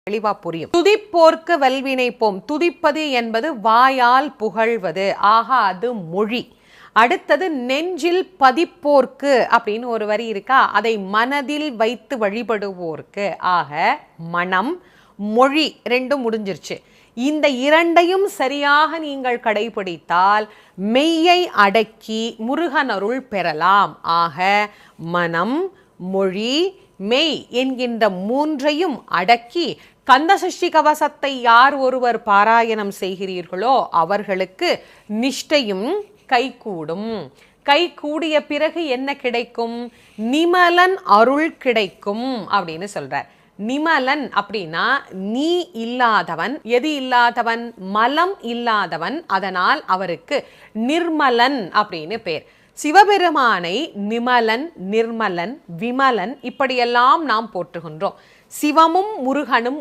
தெளிவா புரியும். துதிப்போர்க்கு வல்வினை போம். துதிப்பது என்பது வாயால் புகழ்வது, ஆகா அது மொழி. அடுத்தது நெஞ்சில் பதிப்போர்க்கு அப்படின்னு ஒரு வரி இருக்கா, அதை மனதில் வைத்து வழிபடுவோர்க்கு, ஆக மனம் மொழி ரெண்டும் முடிஞ்சிருச்சு. இந்த இரண்டையும் சரியாக நீங்கள் கடைபிடித்தால் மெய்யை அடக்கி முருகன் அருள் பெறலாம். ஆக மனம் மொழி மெய் என்கின்ற மூன்றையும் அடக்கி கந்தசஷ்டி கவசத்தை யார் ஒருவர் பாராயணம் செய்கிறீர்களோ அவர்களுக்கு நிஷ்டையும் கைகூடும். கை கூடிய பிறகு என்ன கிடைக்கும்? நிமலன் அருள் கிடைக்கும் அப்படின்னு சொல்றார். நிமலன் அப்படின்னா நீ இல்லாதவன். எது இல்லாதவன்? மலம் இல்லாதவன். அதனால் அவருக்கு நிர்மலன் அப்படின்னு பேர். சிவபெருமானை நிமலன், நிர்மலன், விமலன் இப்படியெல்லாம் நாம் போற்றுகின்றோம். சிவமும் முருகனும்